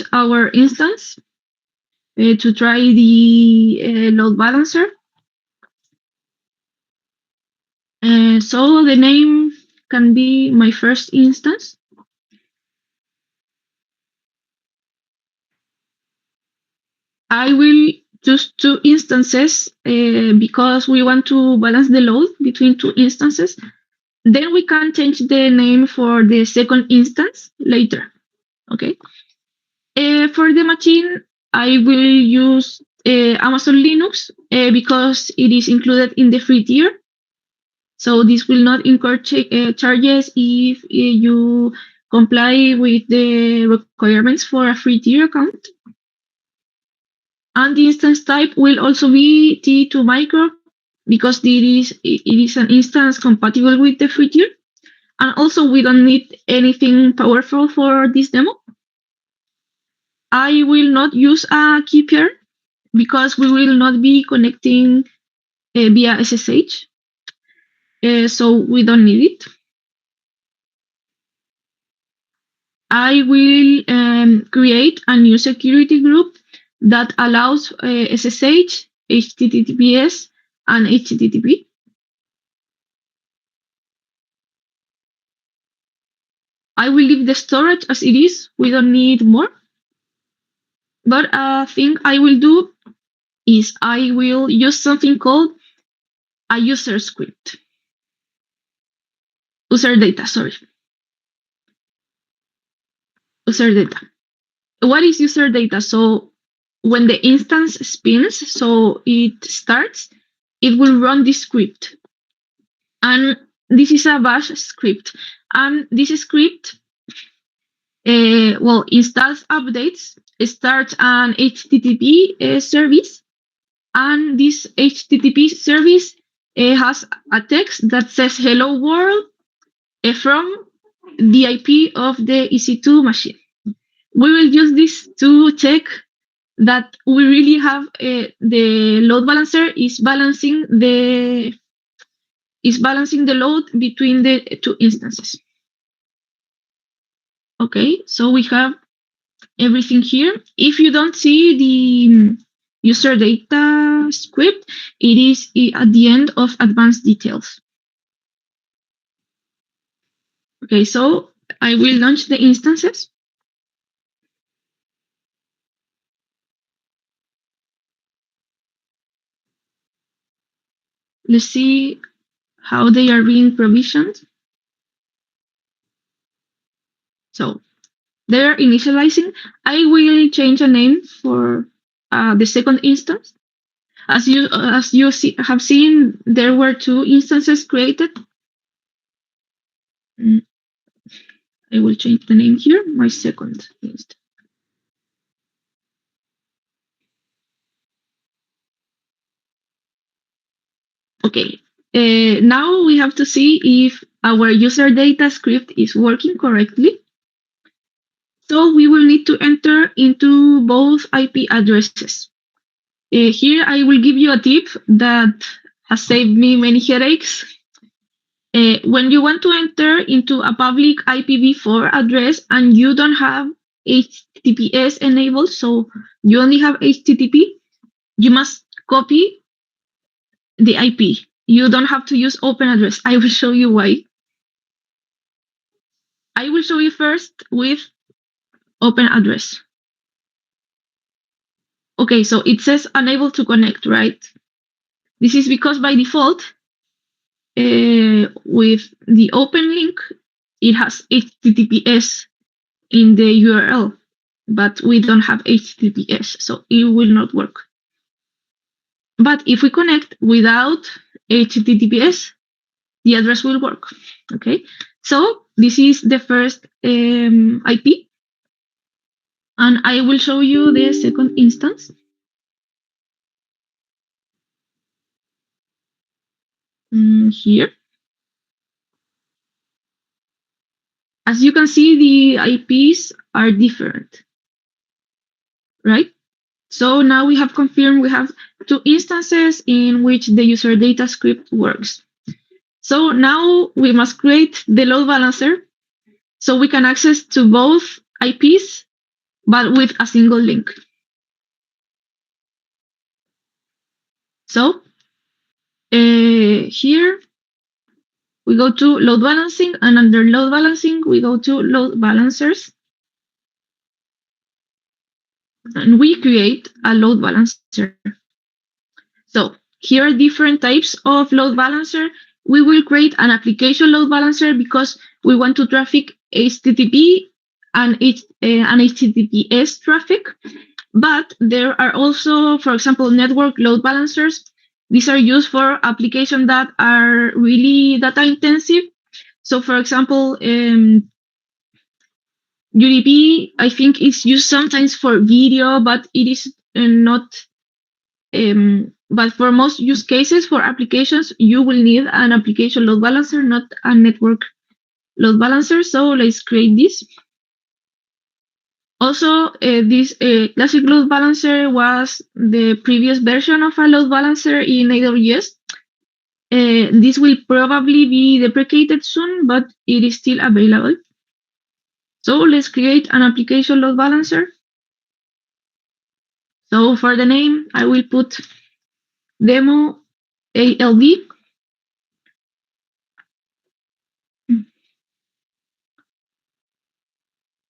launch our instance to try the load balancer. So the name can be my first instance. I will choose 2 instances because we want to balance the load between 2 instances. Then we can change the name for the second instance later. Okay. For the machine, I will use Amazon Linux because it is included in the free tier. So this will not incur charges if you comply with the requirements for a free tier account. And the instance type will also be T2 micro because it is an instance compatible with the free tier. And also we don't need anything powerful for this demo. I will not use a key pair because we will not be connecting via SSH. So we don't need it. I will create a new security group that allows SSH, HTTPS, and HTTP. I will leave the storage as it is. We don't need more. But a thing I will do is I will use something called a user script. User data, sorry. User data. What is user data? So when the instance spins, so it starts, it will run this script. And this is a bash script. And this script, installs updates, starts an HTTP service. And this HTTP service has a text that says hello world from the IP of the EC2 machine. We will use this to check that we really have the load balancer is balancing the load between the 2 instances. Okay, so we have everything here. If you don't see the user data script, it is at the end of advanced details. Okay, so I will launch the instances. Let's see how they are being provisioned. So they're initializing. I will change a name for the second instance. As you have seen, there were 2 instances created. I will change the name here, my second instance. Okay, now we have to see if our user data script is working correctly. So we will need to enter into both IP addresses. Here I will give you a tip that has saved me many headaches. When you want to enter into a public IPv4 address and you don't have HTTPS enabled, so you only have HTTP, you must copy the IP. You don't have to use open address. I will show you why. I will show you first with open address. Okay, so it says unable to connect, right? This is because by default, with the open link, it has HTTPS in the URL, but we don't have HTTPS, so it will not work. But if we connect without HTTPS, the address will work. Okay, so this is the first IP, and I will show you the second instance. Here. As you can see, the IPs are different, right? So now we have confirmed we have 2 instances in which the user data script works. So now we must create the load balancer so we can access to both IPs but with a single link. So here we go to load balancing, and under load balancing, we go to load balancers, and we create a load balancer. So here are different types of load balancer. We will create an application load balancer because we want to traffic HTTP and HTTPS traffic. But there are also, for example, network load balancers. These are used for applications that are really data intensive. So, for example, UDP, I think, is used sometimes for video, but it is not. But for most use cases for applications, you will need an application load balancer, not a network load balancer. So let's create this. Also, this classic load balancer was the previous version of a load balancer in AWS. This will probably be deprecated soon, but it is still available. So let's create an application load balancer. So for the name, I will put demo ALB.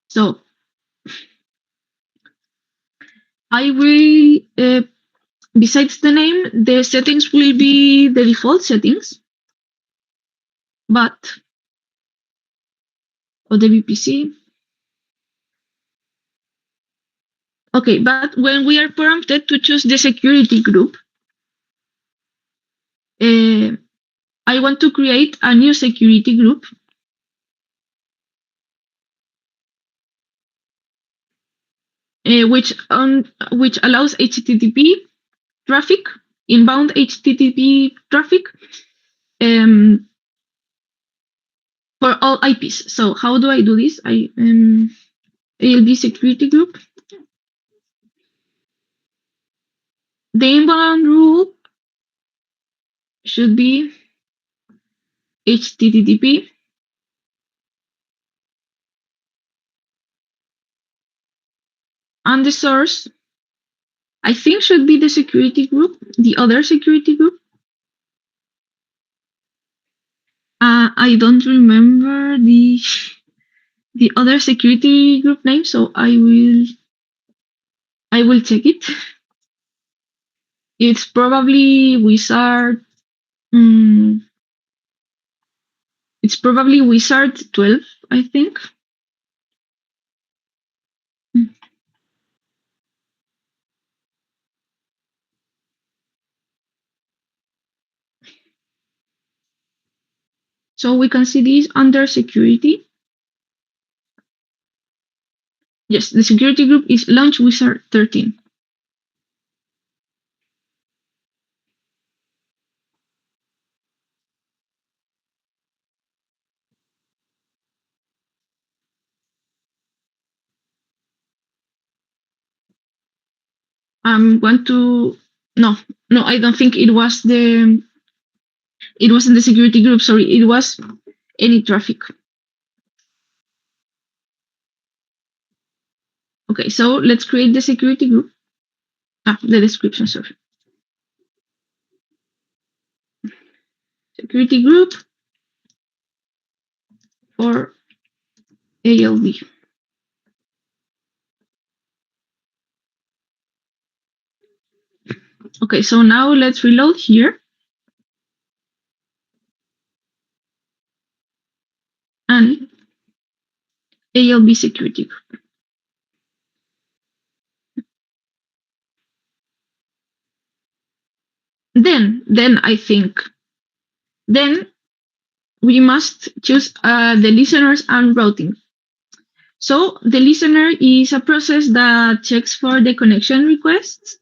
So I will, besides the name, the settings will be the default settings, but of the VPC. Okay, but when we are prompted to choose the security group, I want to create a new security group. Which allows HTTP traffic, inbound HTTP traffic, for all IPs. So how do I do this? ALB security group. The inbound rule should be HTTP. And the source, I think, should be the security group, the other security group. I don't remember the other security group name, so I will check it. It's probably Wizard. It's probably Wizard 12, I think. So we can see this under security. Yes, the security group is Launch Wizard 13. Want to no, I don't think it was it wasn't the security group, sorry, it was any traffic. Okay, so let's create the security group. The description, sorry. Security group for ALB. Okay, so now let's reload here. And ALB security group. Then I think, then we must choose the listeners and routing. So the listener is a process that checks for the connection requests,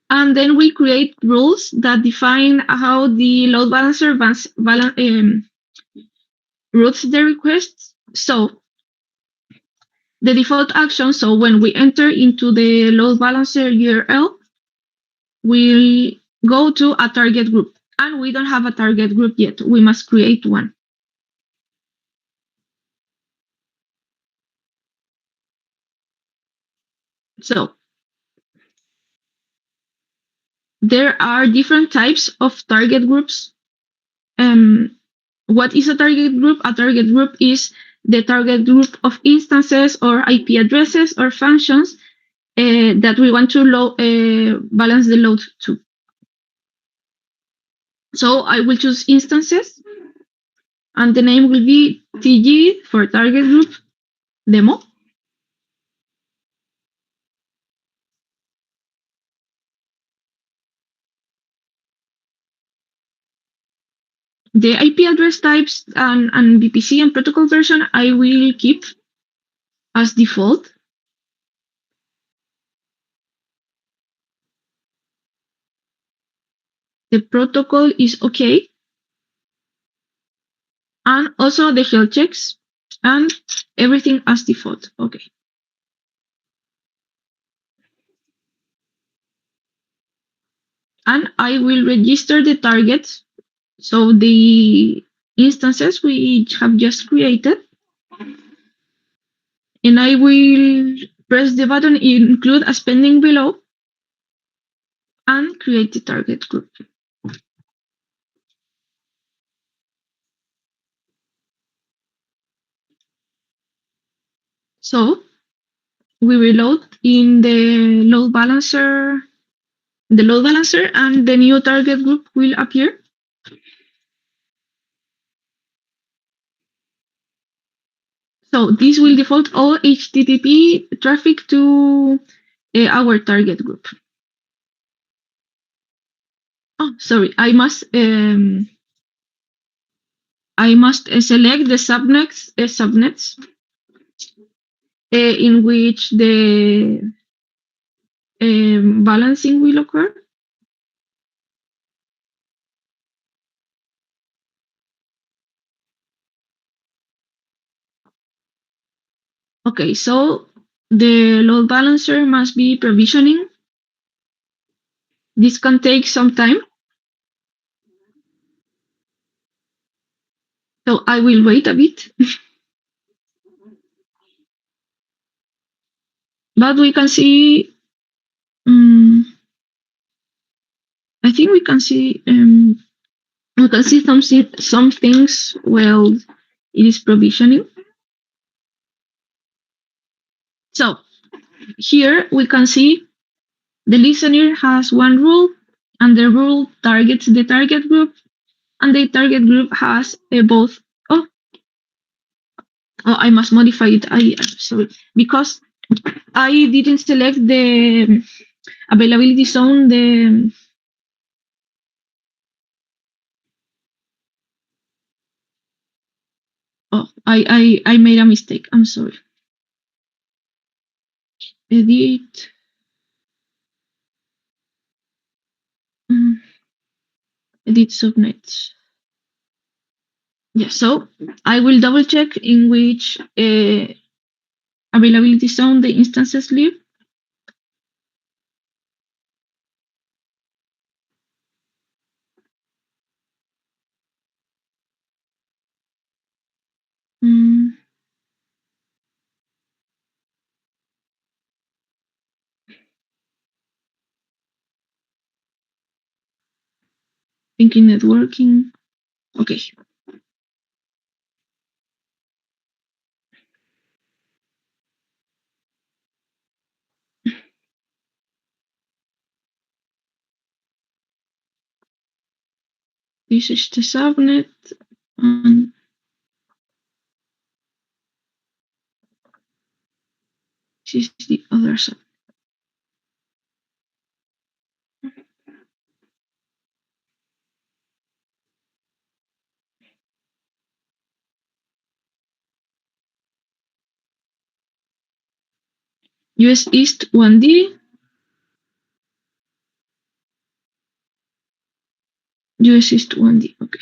and then we create rules that define how the load balancer routes the requests. So the default action, so when we enter into the load balancer URL, we'll go to a target group. And we don't have a target group yet. We must create one. So there are different types of target groups. Um, what is a target group? A target group is the target group of instances or IP addresses or functions that we want to balance the load to. So I will choose instances, and the name will be TG for target group demo. The IP address types and VPC and protocol version I will keep as default. The protocol is okay. And also the health checks and everything as default. Okay. And I will register the targets. So the instances we have just created. And I will press the button include as pending below and create the target group. So we reload in the load balancer, and the new target group will appear. So this will default all HTTP traffic to our target group. Oh, sorry. I must select the subnets in which the balancing will occur. Okay, so the load balancer must be provisioning. This can take some time. So I will wait a bit. But we can see, I think we can see some things while it is provisioning. So here we can see the listener has one rule, and the rule targets the target group, and the target group has both. Oh, I must modify it. Sorry, because I didn't select the availability zone. I made a mistake. I'm sorry. Edit. mm, Edit subnets. Yeah, so I will double check in which availability zone the instances live. Mm, Thinking networking. Okay. This is the subnet, and this is the other subnet. US East 1D, US East 1D. Okay.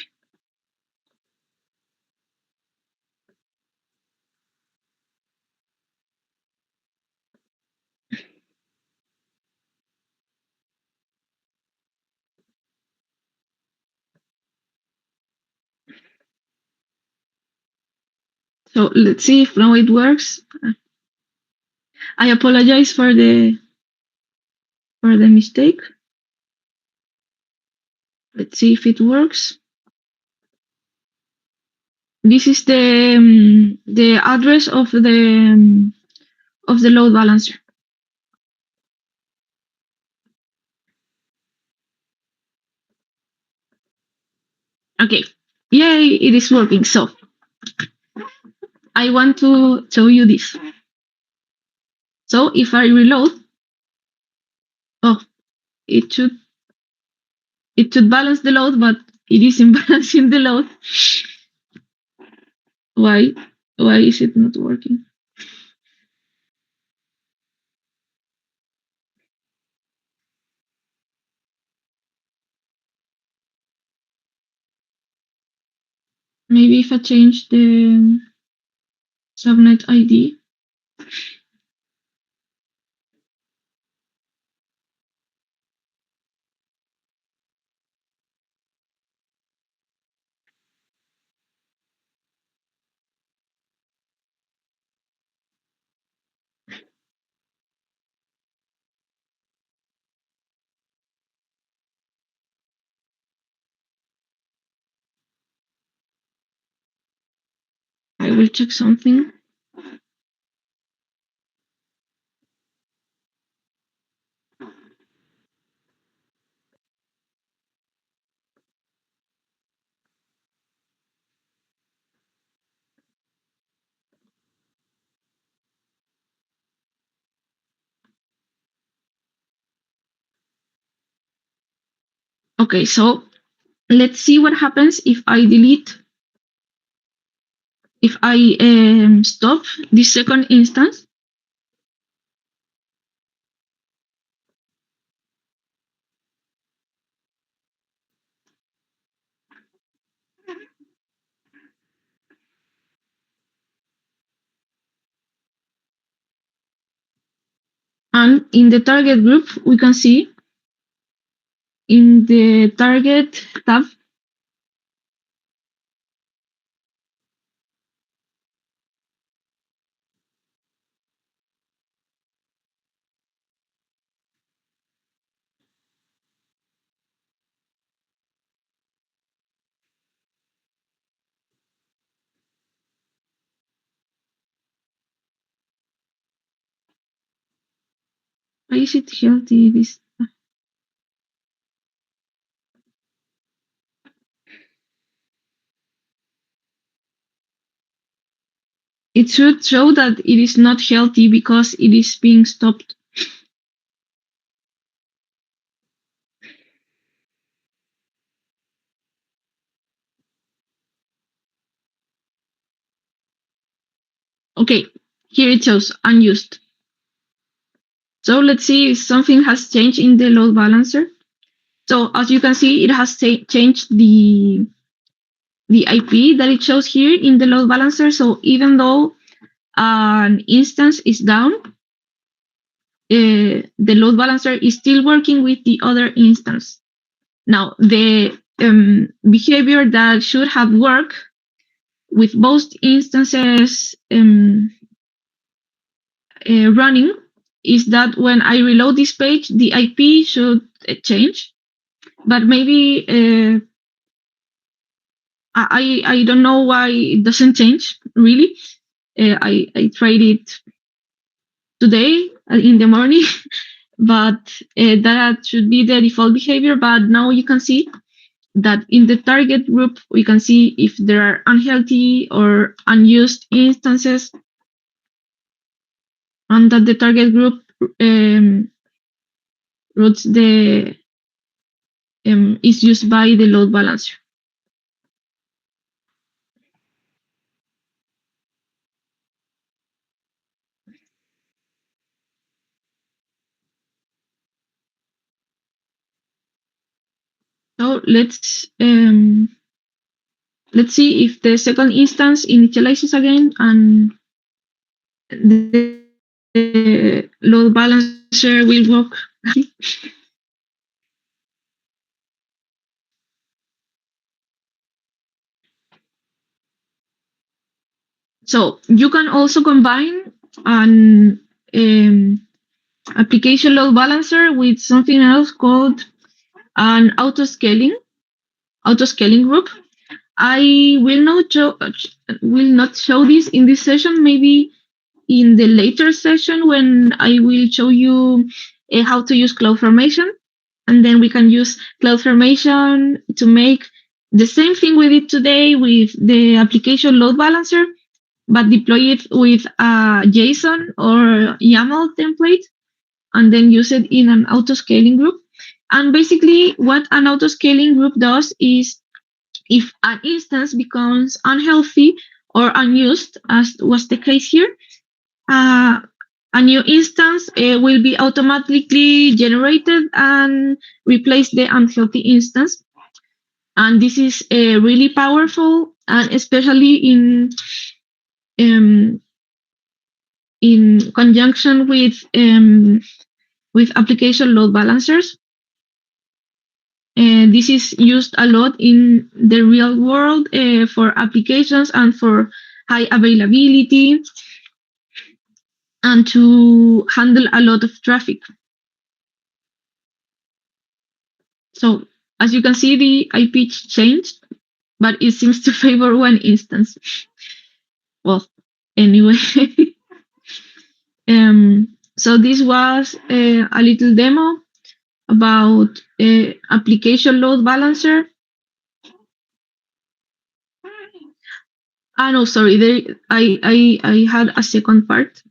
So let's see if now it works. I apologize for the mistake. Let's see if it works. This is the address of the load balancer. Okay, yay, it is working. So I want to show you this. So if I reload, oh, it should balance the load, but it isn't balancing the load. Why? Why is it not working? Maybe if I change the subnet ID. I will check something. Okay, so let's see what happens if I stop this second instance. And in the target group, we can see in the target tab, why is it healthy? This it should show that it is not healthy because it is being stopped. Okay, here it shows unused. So let's see if something has changed in the load balancer. So as you can see, it has changed the IP that it shows here in the load balancer. So even though an instance is down, the load balancer is still working with the other instance. Now, the behavior that should have worked with both instances running is that when I reload this page, the IP should change. But maybe I don't know why it doesn't change really. I tried it today in the morning, but that should be the default behavior. But now you can see that in the target group, we can see if there are unhealthy or unused instances, and that the target group routes the is used by the load balancer. So let's see if the second instance initializes again and the load balancer will work. So you can also combine an application load balancer with something else called an auto-scaling group. I will not show this in this session. Maybe in the later session when I will show you how to use CloudFormation, and then we can use CloudFormation to make the same thing we did today with the application load balancer, but deploy it with a JSON or YAML template, and then use it in an auto-scaling group. And basically, what an auto-scaling group does is if an instance becomes unhealthy or unused, as was the case here, uh, a new instance will be automatically generated and replace the unhealthy instance. And this is really powerful, and especially um, in conjunction with application load balancers. This is used a lot in the real world for applications and for high availability and to handle a lot of traffic. So as you can see, the IP changed, but it seems to favor one instance. Well, anyway. So this was a little demo about application load balancer. No, sorry. I had a second part.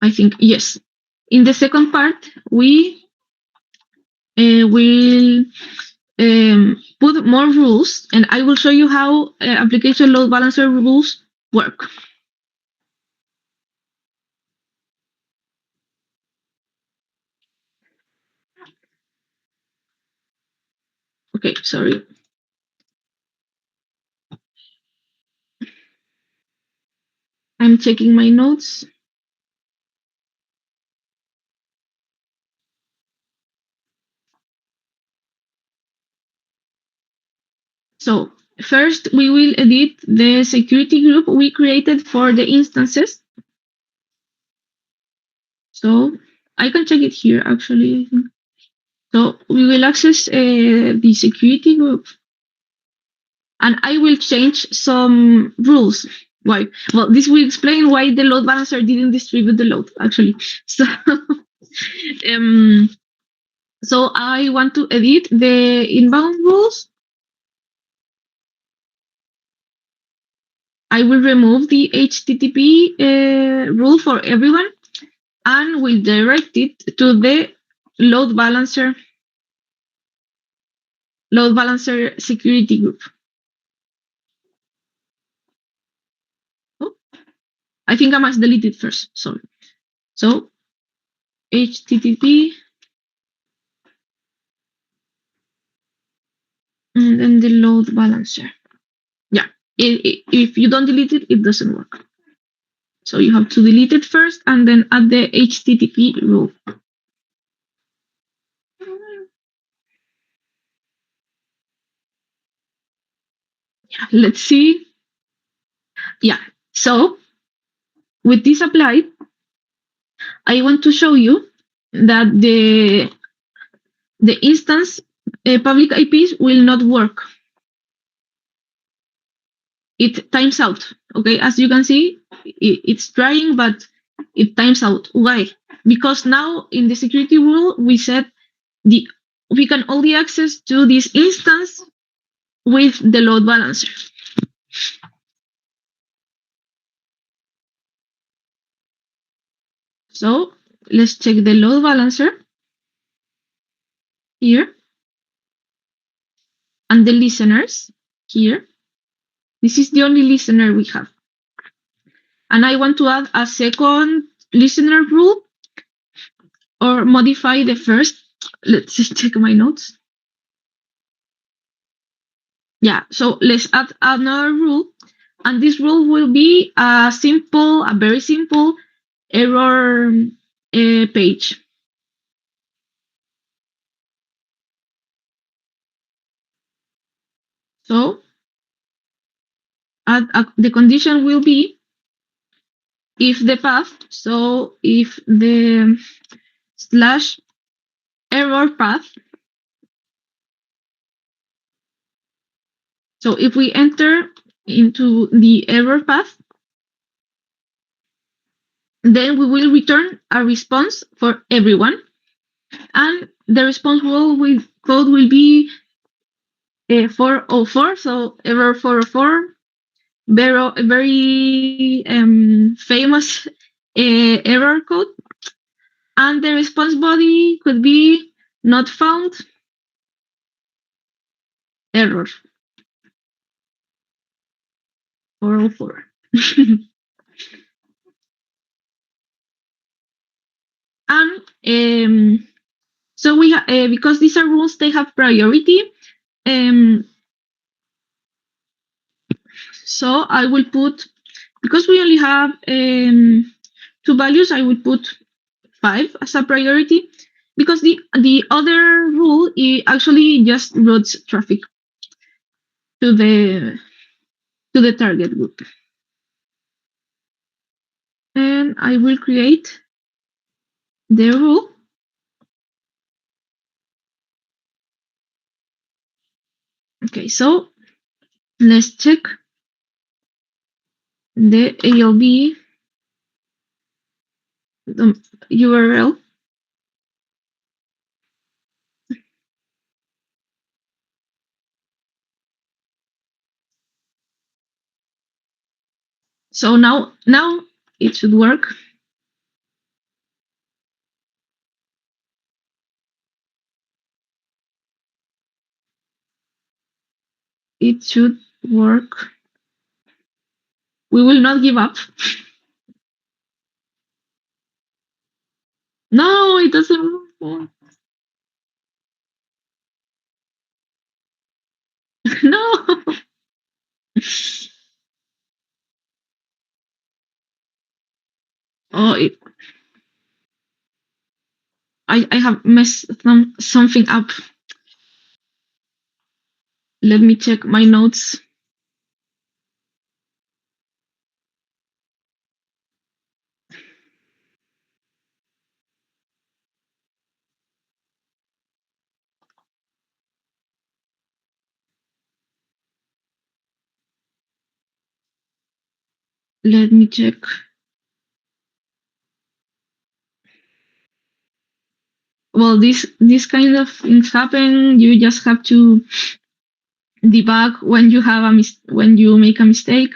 I think yes. In the second part, we will put more rules, and I will show you how application load balancer rules work. Okay, sorry. I'm checking my notes. So first, we will edit the security group we created for the instances. So I can check it here, actually. So we will access the security group, and I will change some rules. Why? Well, this will explain why the load balancer didn't distribute the load, actually. So, so I want to edit the inbound rules. I will remove the HTTP rule for everyone and will direct it to the load balancer security group. Oh, I think I must delete it first. Sorry. So HTTP and then the load balancer. Yeah, if you don't delete it, it doesn't work. So you have to delete it first and then add the HTTP rule. Yeah, let's see. Yeah, so with this applied, I want to show you that the instance public IPs will not work. It times out. Okay, as you can see, it's trying, but it times out. Why? Because now in the security rule, we said we can only access to this instance with the load balancer. So let's check the load balancer here and the listeners here. This is the only listener we have. And I want to add a second listener rule or modify the first. Let's just check my notes. Yeah, so let's add another rule. And this rule will be a very simple error page. So the condition will be if the path, so if the slash error path, so if we enter into the error path, then we will return a response for everyone, and the response code will be 404, so error 404, very famous error code, and the response body could be not found error 404. And so because these are rules, they have priority. So I will put, because we only have two values, I will put 5 as a priority, because the other rule actually just routes traffic to the target group. And I will create the rule. Okay, so let's check the ALB URL. So now it should work. It should work. We will not give up. No, it doesn't work. No. Oh, I have messed something up. Let me check my notes. Let me check. Well, this kind of things happen. You just have to debug when you have when you make a mistake.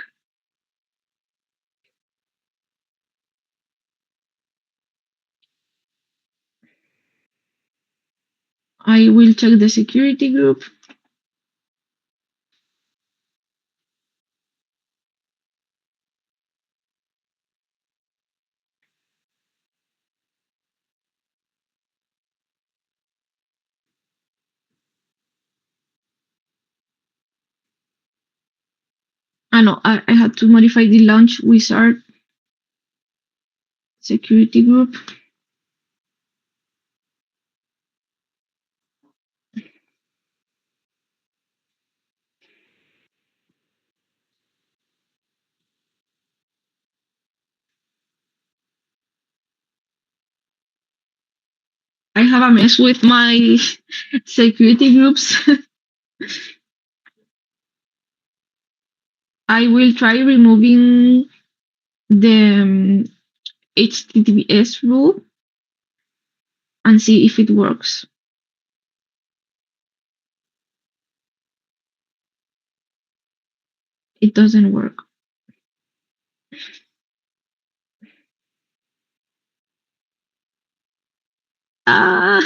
I will check the security group. No, I had to modify the launch wizard security group. I have a mess with my security groups. I will try removing the HTTPS rule and see if it works. It doesn't work. Ah.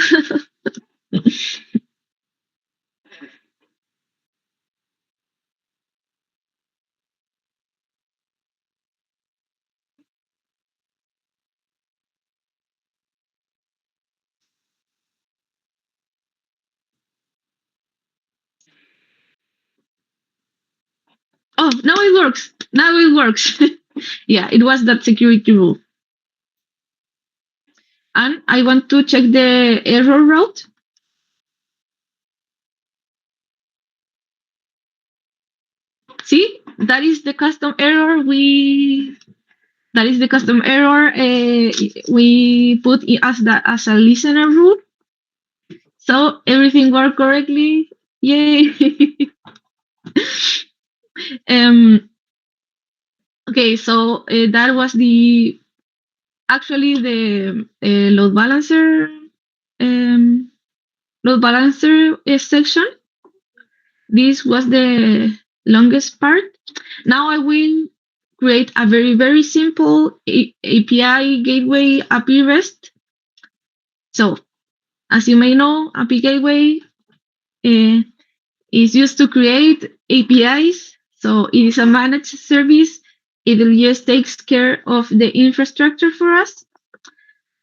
Oh, now it works. Now it works. Yeah, it was that security rule. And I want to check the error route. See, that is the custom error we That is the custom error we put it as a listener rule. So everything worked correctly. Yay! um, okay, so that was the load balancer section. This was the longest part. Now I will create a very, very simple API gateway API REST. So, as you may know, API gateway is used to create APIs. So it is a managed service. AWS takes care of the infrastructure for us.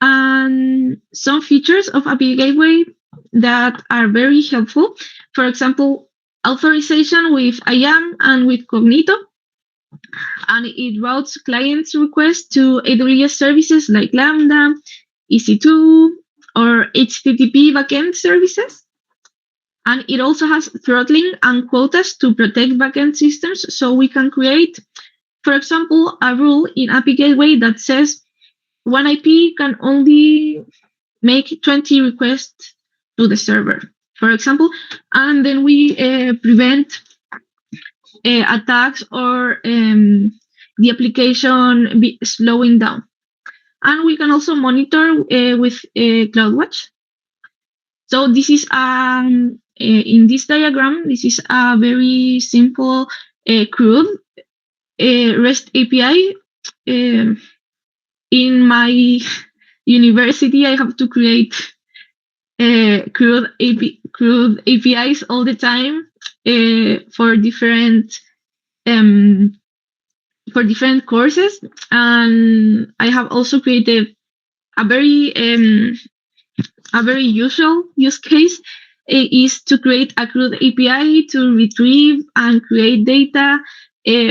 And some features of API gateway that are very helpful. For example, authorization with IAM and with Cognito. And it routes clients' requests to AWS services like Lambda, EC2, or HTTP backend services. And it also has throttling and quotas to protect backend systems. So we can create, for example, a rule in API Gateway that says one IP can only make 20 requests to the server, for example, and then we prevent attacks or the application slowing down. And we can also monitor with CloudWatch. So this is in this diagram, this is a very simple CRUD REST API. In my university, I have to create CRUD APIs all the time for different courses, and I have also created a very usual use case is to create a CRUD API to retrieve and create data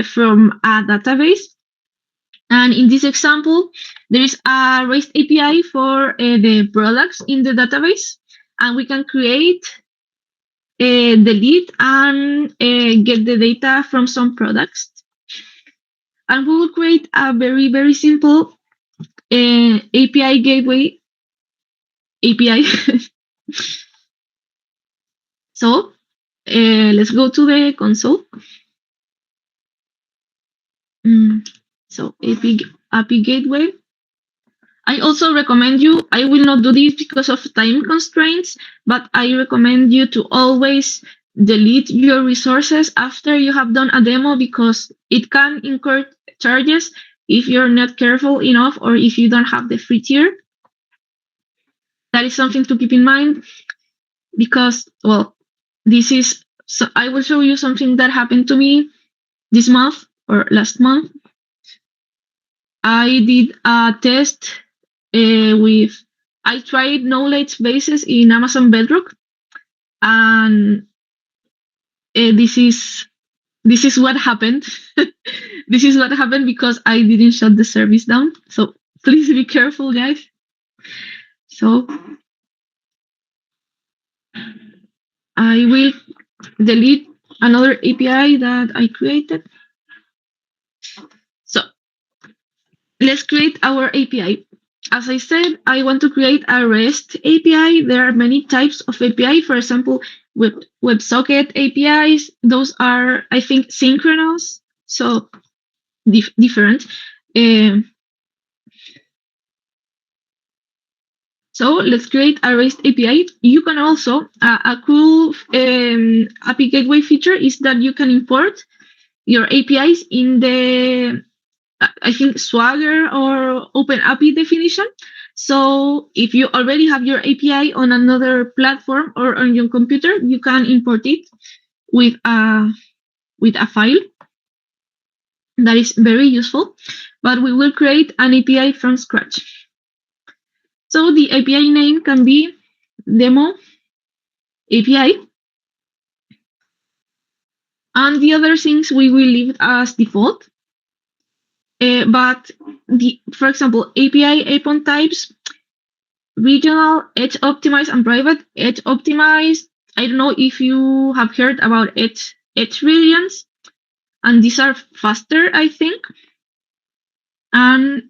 from a database. And in this example, there is a REST API for the products in the database, and we can create, delete, and get the data from some products. And we will create a very, very simple API gateway API. So let's go to the console. So API gateway. I also recommend you, I will not do this because of time constraints, but I recommend you to always delete your resources after you have done a demo, because it can incur charges if you're not careful enough or if you don't have the free tier. That is something to keep in mind, because, well, so I will show you something that happened to me this month or last month. I did a test I tried knowledge bases in Amazon Bedrock, and this is what happened. This is what happened because I didn't shut the service down. So please be careful, guys. So I will delete another API that I created. So let's create our API. As I said, I want to create a REST API. There are many types of API. For example, WebSocket APIs. Those are, I think, synchronous, so different. So let's create a REST API. You can also, a cool API gateway feature is that you can import your APIs in the, I think, Swagger or OpenAPI definition. So if you already have your API on another platform or on your computer, you can import it with a file. That is very useful. But we will create an API from scratch. So the API name can be demo API. And the other things we will leave as default. But for example, API APON types, regional, edge optimized, and private. Edge optimized, I don't know if you have heard about edge regions, and these are faster, I think. And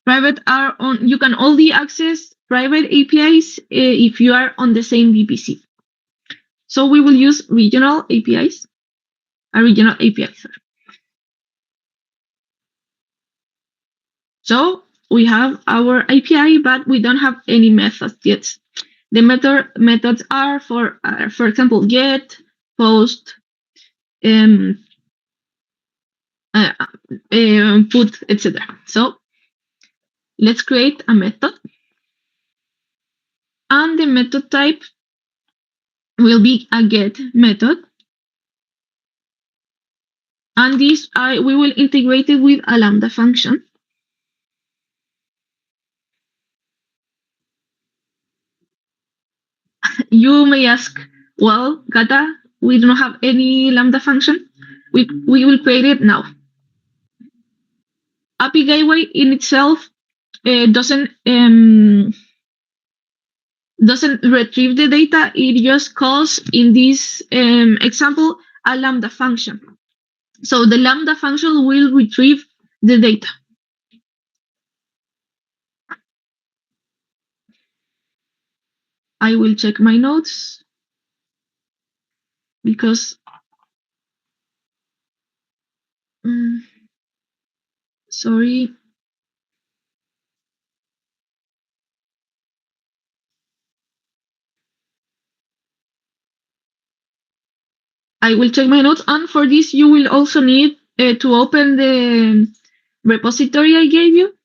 Private are on. You can only access private APIs if you are on the same VPC. So we will use regional APIs. A regional API. Sorry. So we have our API, but we don't have any methods yet. The methods are for example, get, post, um, uh, put, etc. So let's create a method, and the method type will be a get method, and this we will integrate it with a Lambda function. You may ask, well, Gata, we don't have any Lambda function. We will create it now. API Gateway in itself doesn't retrieve the data. It just calls, in this example, a Lambda function. So the Lambda function will retrieve the data. I will check my notes because sorry. I will check my notes, and for this you will also need to open the repository I gave you.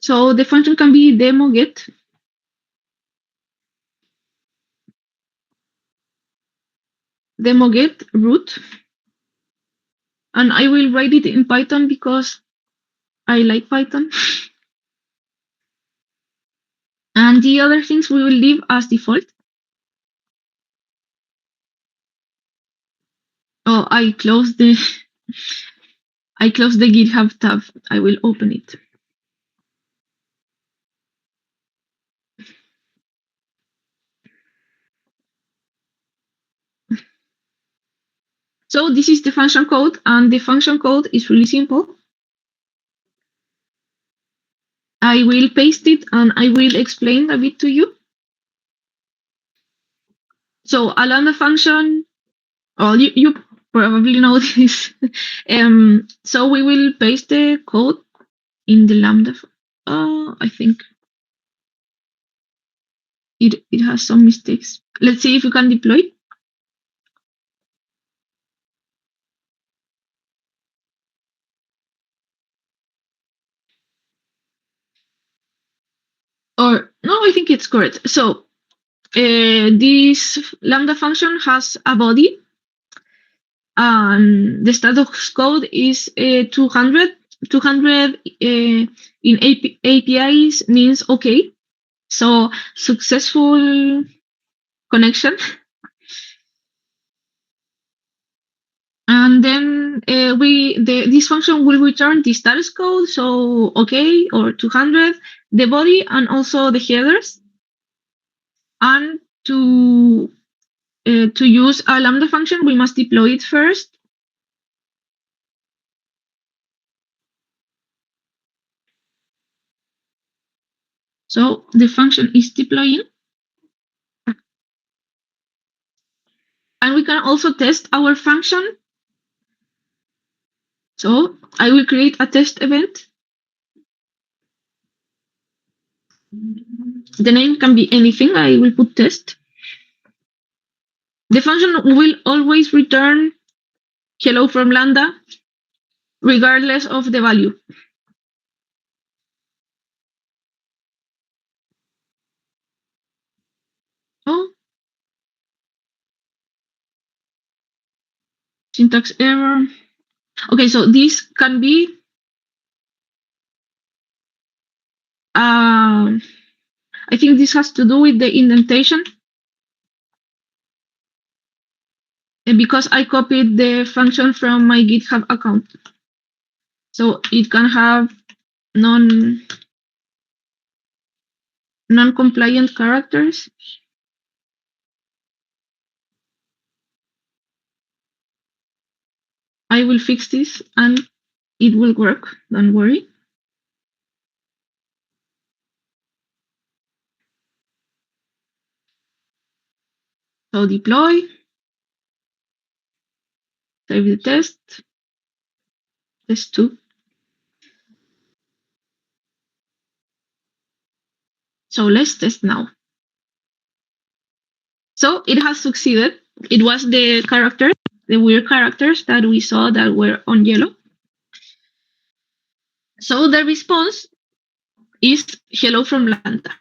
So the function can be demo get root, and I will write it in Python because I like Python. And the other things we will leave as default. Oh, I closed the GitHub tab. I will open it. So this is the function code, and the function code is really simple. I will paste it and I will explain a bit to you. So a Lambda function, well, you probably know this. So we will paste the code in the Lambda. I think it has some mistakes. Let's see if we can deploy. Or no, I think it's correct. So this Lambda function has a body, and the status code is 200. 200 in APIs means okay. So successful connection. And then this function will return the status code, so okay, or 200, the body, and also the headers. And to use a Lambda function, we must deploy it first. So the function is deploying. And we can also test our function. So I will create a test event. The name can be anything. I will put test. The function will always return hello from Lambda, regardless of the value. Oh, syntax error. Okay, so this can be I think this has to do with the indentation, because I copied the function from my GitHub account. So it can have non-compliant characters. I will fix this, and It will work, don't worry. So deploy, save the test 2. So let's test now. So it has succeeded. It was the characters, the weird characters that we saw that were on yellow. So the response is hello from Lambda.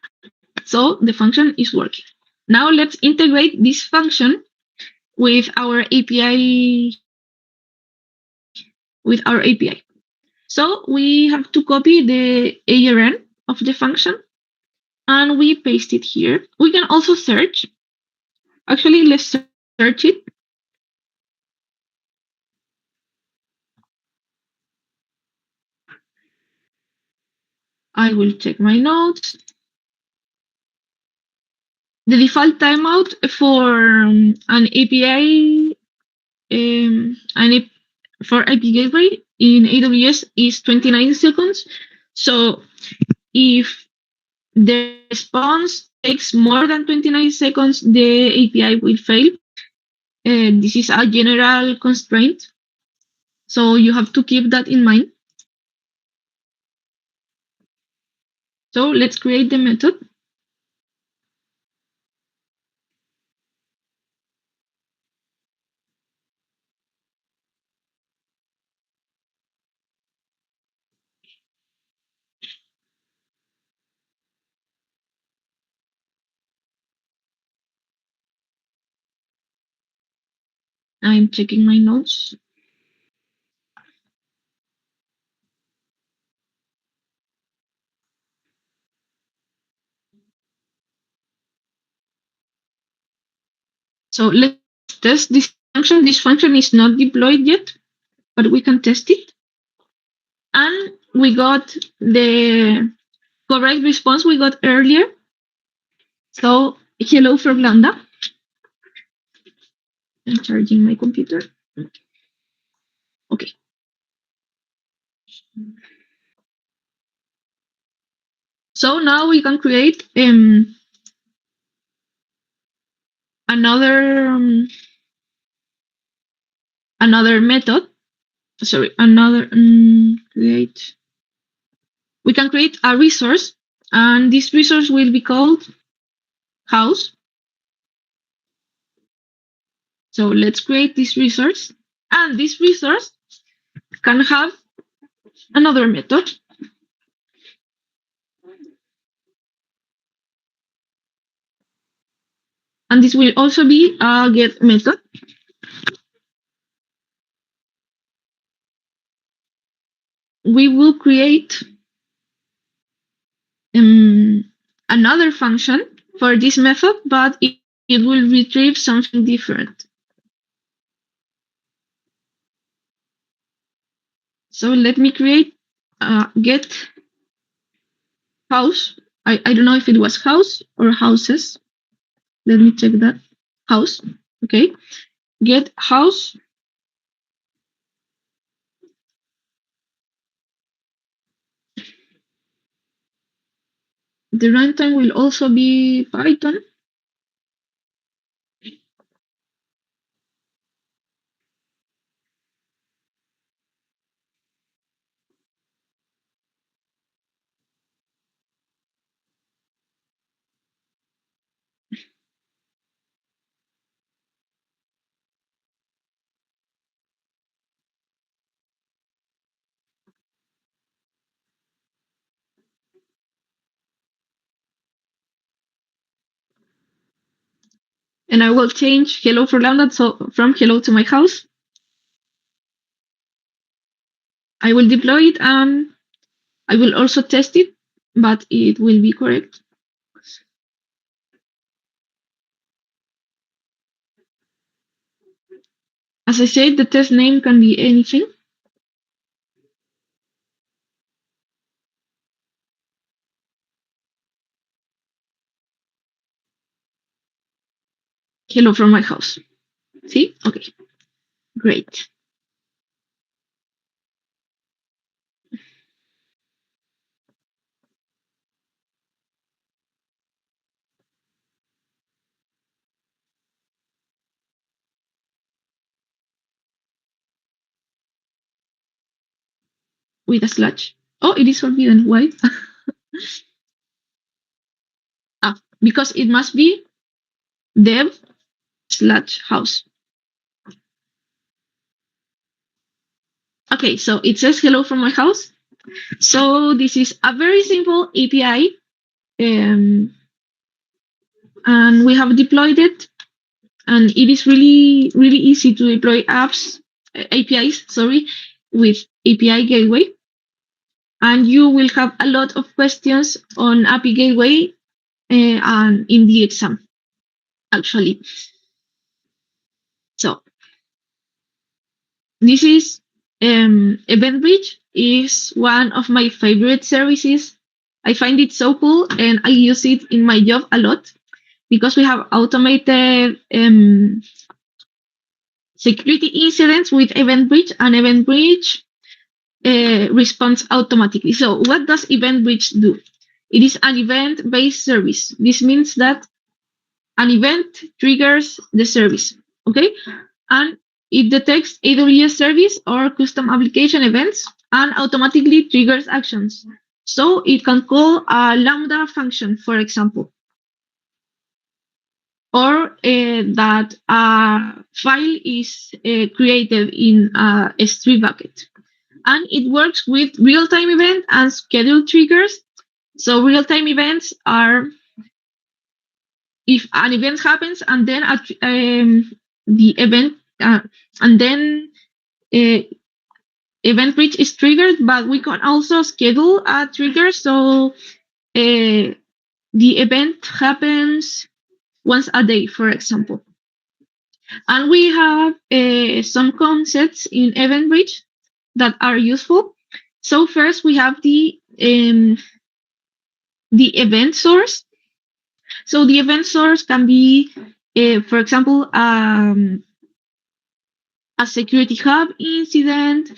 So the function is working. Now let's integrate this function with our API. So we have to copy the ARN of the function and we paste it here. We can also search. Actually, let's search it. I will check my notes. The default timeout for an API for API gateway in AWS is 29 seconds. So if the response takes more than 29 seconds, the API will fail. This is a general constraint. So you have to keep that in mind. So let's create the method. I'm checking my notes. So let's test this function. This function is not deployed yet, but we can test it. And we got the correct response we got earlier. So hello from Lambda. I'm charging my computer. Okay. So now we can create another another method. Sorry, another create. We can create a resource, and this resource will be called house. So let's create this resource, and this resource can have another method. And this will also be a get method. We will create another function for this method, but it will retrieve something different. So let me create get house. I don't know if it was house or houses. Let me check that. House. Okay. Get house. The runtime will also be Python. And I will change hello for lambda, so from hello to my house. I will deploy it and I will also test it, but it will be correct. As I said, the test name can be anything. Hello from my house. See? Okay, great. with a slash. Oh, it is forbidden. Why? Because it must be dev/house. Okay, so it says hello from my house. So this is a very simple API, and we have deployed it, and it is really easy to deploy APIs, sorry, with API Gateway. And you will have a lot of questions on API Gateway and in the exam, actually. So this is EventBridge is one of my favorite services. I find it so cool, and I use it in my job a lot because we have automated security incidents with EventBridge, and EventBridge responds automatically. So what does EventBridge do? It is an event-based service. This means that an event triggers the service, okay? And it detects AWS service or custom application events and automatically triggers actions. So it can call a Lambda function, for example, or that a file is created in a S3 bucket. And it works with real-time event and scheduled triggers. So real-time events are if an event happens and then the event and then uh, event reach is triggered, but we can also schedule a trigger. So the event happens once a day, for example. And we have some concepts in event reach that are useful. So first we have the event source. So the event source can be, for example, a security hub incident,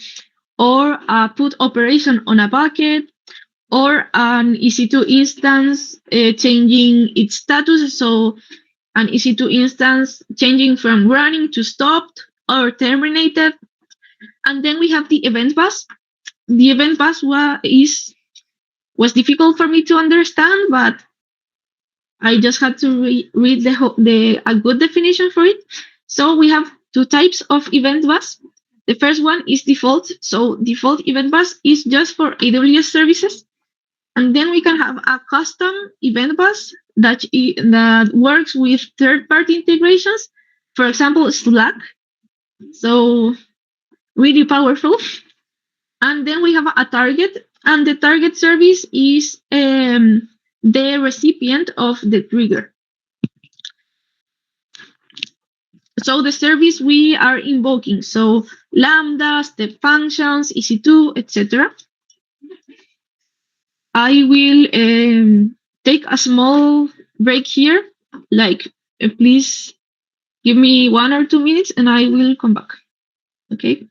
or a put operation on a bucket, or an EC2 instance changing its status. So an EC2 instance changing from running to stopped or terminated. And then we have the event bus. The event bus was difficult for me to understand, but I just had to read a good definition for it. So we have two types of event bus. The first one is default. So default event bus is just for AWS services. And then we can have a custom event bus that works with third-party integrations. For example, Slack. So really powerful. And then we have a target, and the target service is the recipient of the trigger. So the service we are invoking, so Lambda, step functions, EC2, etc. I will take a small break here, like please give me 1 or 2 minutes and I will come back. Okay.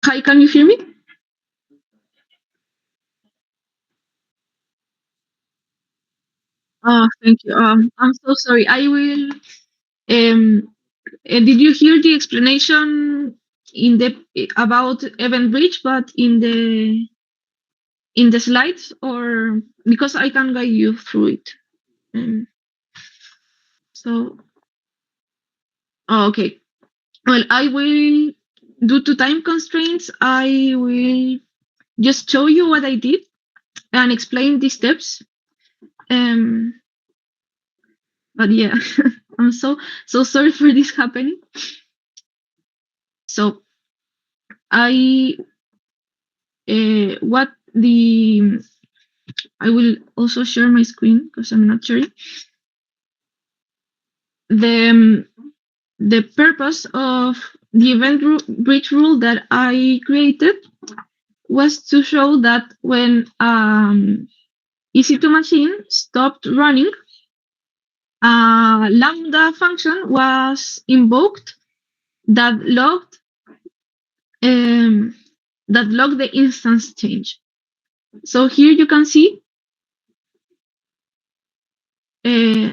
Hi, can you hear me? Oh, thank you. I'm so sorry. I will. Um, did you hear the explanation in the about Event Bridge, but in the slides, or because I can guide you through it? Um, so, oh, okay. Well, I will. Due to time constraints, I will just show you what I did and explain the steps. Um, but yeah, I'm so sorry for this happening. So I what the I will also share my screen because I'm not sure. The the purpose of the bridge rule that I created was to show that when EC2 machine stopped running, a lambda function was invoked that logged um, the instance change. So here you can see uh,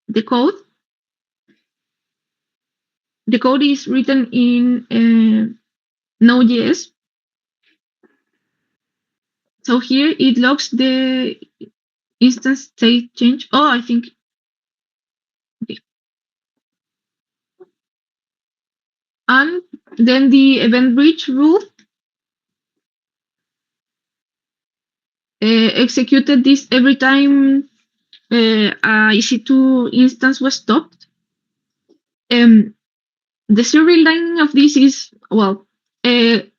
the code. The code is written in Node.js. So here it logs the instance state change. Oh, I think. Okay. And then the event bridge rule executed this every time EC2 instance was stopped. The serial lining of this is, well, the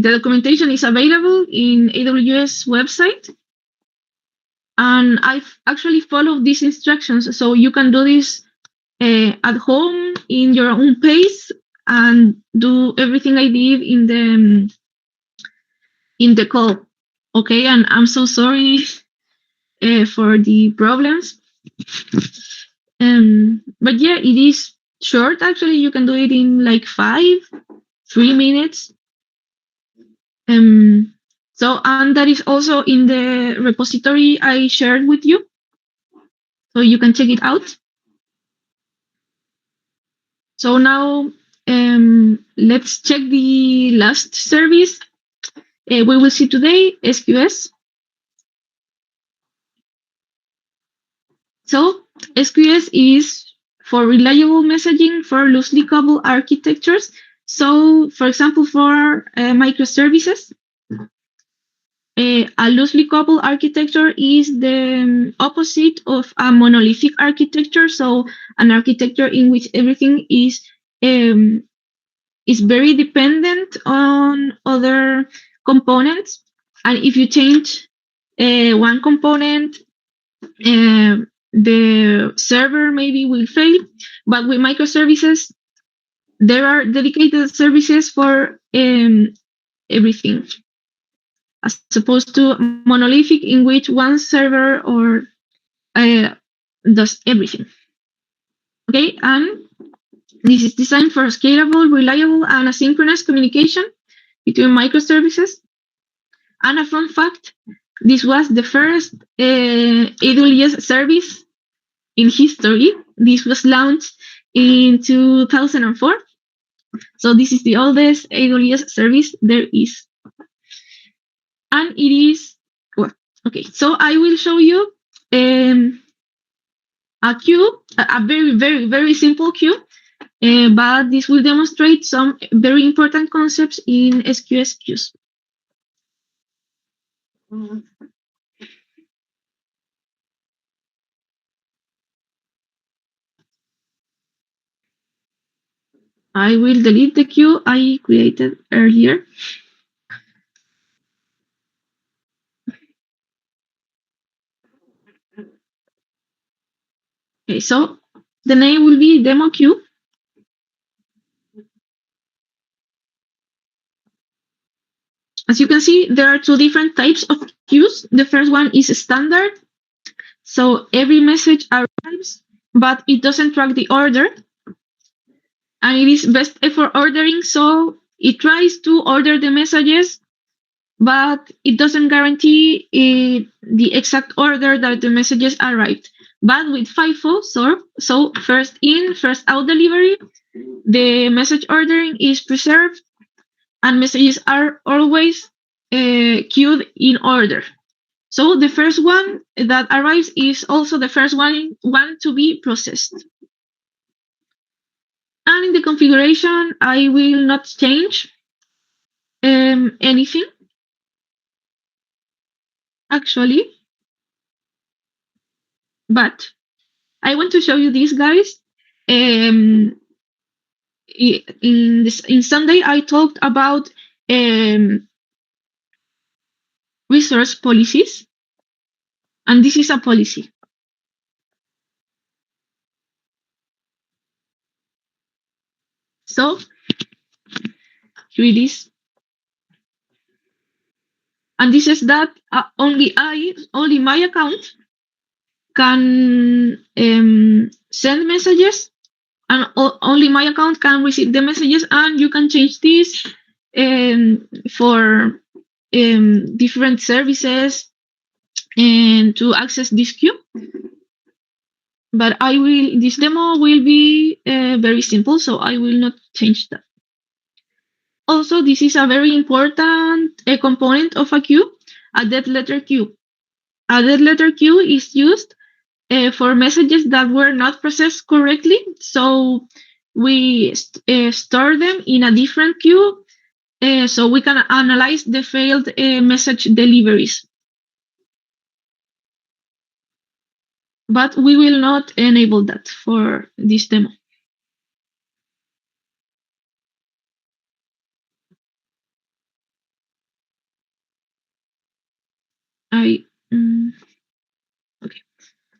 documentation is available in AWS website, and I've actually followed these instructions, so you can do this at home in your own pace and do everything I did in the call. Okay, and I'm so sorry for the problems. But yeah, it is short. Actually, you can do it in like 3 minutes. So, and that is also in the repository I shared with you, so you can check it out. So now let's check the last service we will see today, SQS. So SQS is for reliable messaging for loosely coupled architectures. So, for example, for microservices, a loosely coupled architecture is the opposite of a monolithic architecture. So, an architecture in which everything is very dependent on other components. And if you change one component, the server maybe will fail. But with microservices, there are dedicated services for everything, as opposed to monolithic, in which one server or does everything. Okay, and this is designed for scalable, reliable, and asynchronous communication between microservices. And a fun fact: this was the first AWS service in history. This was launched in 2004. So this is the oldest AWS service there is. And it is, well, okay, so I will show you a queue, a very, very, very simple queue, but this will demonstrate some very important concepts in SQS queues. I will delete the queue I created earlier. Okay, so the name will be demo queue. As you can see, there are two different types of queues. The first one is standard. So every message arrives, but it doesn't track the order. and it is best effort ordering. So it tries to order the messages, but it doesn't guarantee the exact order that the messages arrived. But with FIFO, so first in, first out delivery, the message ordering is preserved and messages are always queued in order. So the first one that arrives is also the first one to be processed. And in the configuration, I will not change anything, actually. But I want to show you this, guys. Um, in Sunday, I talked about resource policies, and this is a policy. So here it is. And this is that only my account can send messages, and only my account can receive the messages. And you can change this for different services and to access this queue. But this demo will be very simple, so I will not change that. Also, this is a very important component of a queue, a dead letter queue. A dead letter queue is used for messages that were not processed correctly. So we store them in a different queue so we can analyze the failed message deliveries. But we will not enable that for this demo. Okay.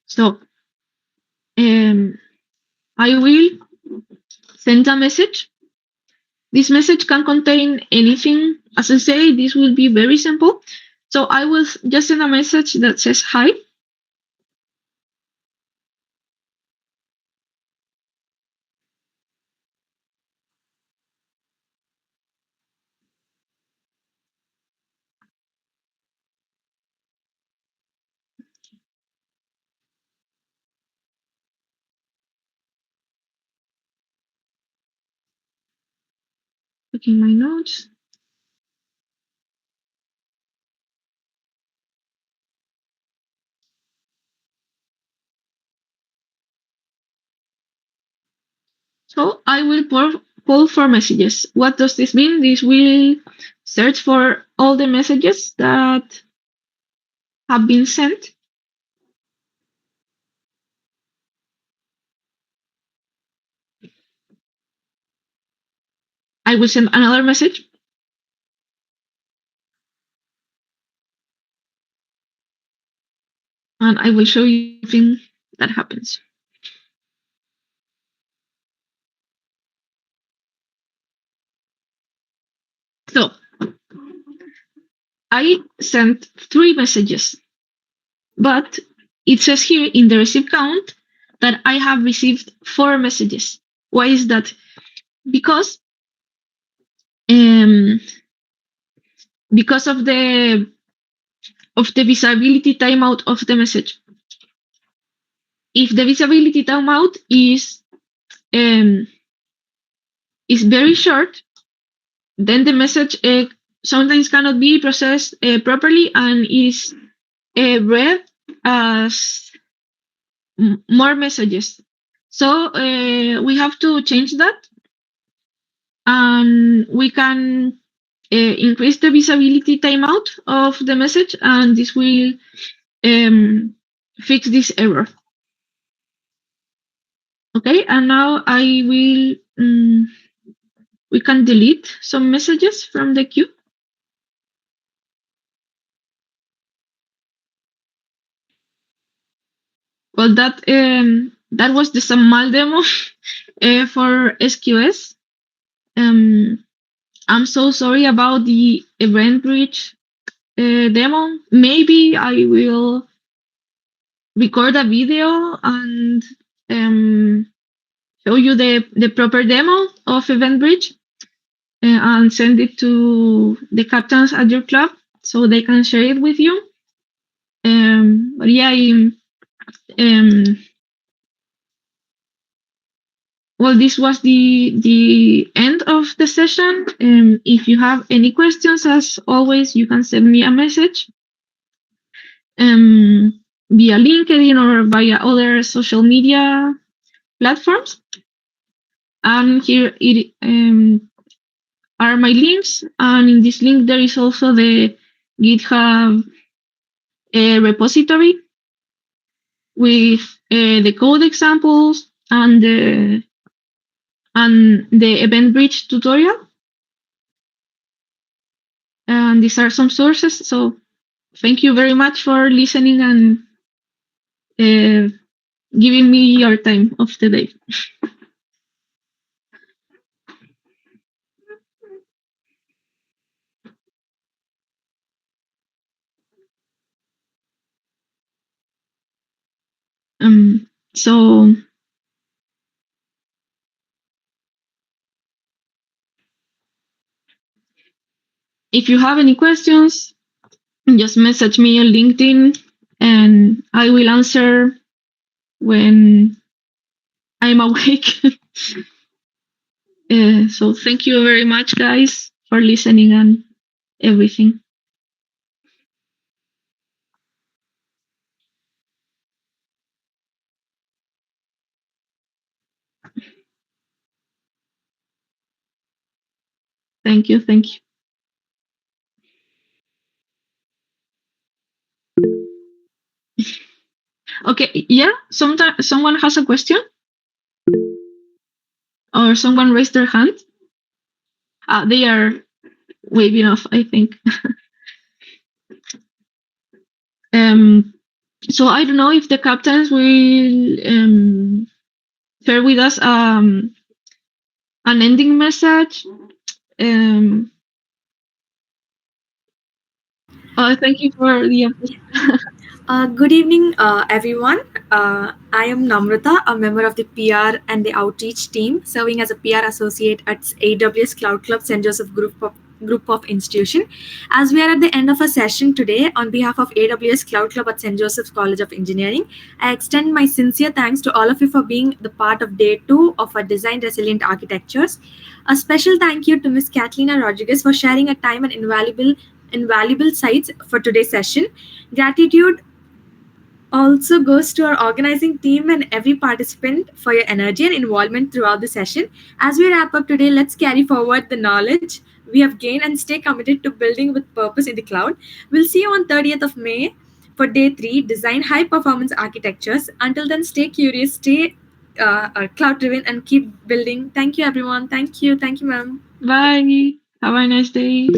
So I will send a message. This message can contain anything. As I say, this will be very simple. So I will just send a message that says hi. Checking my notes. So I will poll for messages. What does this mean? This will search for all the messages that have been sent. I will send another message. And I will show you everything that happens. So I sent 3 messages, but it says here in the receipt count that I have received 4 messages. Why is that? Because because of the visibility timeout of the message. If the visibility timeout is very short, then the message sometimes cannot be processed properly and is read as more messages. So we have to change that, and we can increase the visibility timeout of the message, and this will fix this error. Okay, and now I will, we can delete some messages from the queue. Well, that was the SAML demo for SQS. I'm so sorry about the event bridge demo. Maybe I will record a video and show you the proper demo of EventBridge and send it to the captains at your club so they can share it with you. But yeah, well, this was the end of the session. If you have any questions, as always, you can send me a message via LinkedIn or via other social media platforms. And here it are my links. And in this link, there is also the GitHub repository with the code examples and the EventBridge tutorial. And these are some sources. So thank you very much for listening and giving me your time of the day. So if you have any questions, just message me on LinkedIn and I will answer when I'm awake. So thank you very much, guys, for listening and everything. Thank you. Thank you. Okay. Yeah. Sometimes someone has a question or someone raised their hand. They are waving off, I think. So I don't know if the captains will share with us an ending message. Thank you for the Good evening, everyone. I am Namrata, a member of the PR and the outreach team, serving as a PR associate at AWS Cloud Club St. Joseph Group of Institution. As we are at the end of a session today, on behalf of AWS Cloud Club at St. Joseph's College of Engineering, I extend my sincere thanks to all of you for being the part of day 2 of our Design Resilient Architectures. A special thank you to Ms. Catalina Rodriguez for sharing her time and invaluable sites for today's session. Gratitude also goes to our organizing team and every participant for your energy and involvement throughout the session. As we wrap up today, let's carry forward the knowledge we have gained and stay committed to building with purpose in the cloud. We'll see you on 30th of May for day 3, Design High Performance Architectures. Until then, stay curious, stay cloud driven, and keep building. Thank you, everyone. Thank you. Thank you, ma'am. Bye. Have a nice day.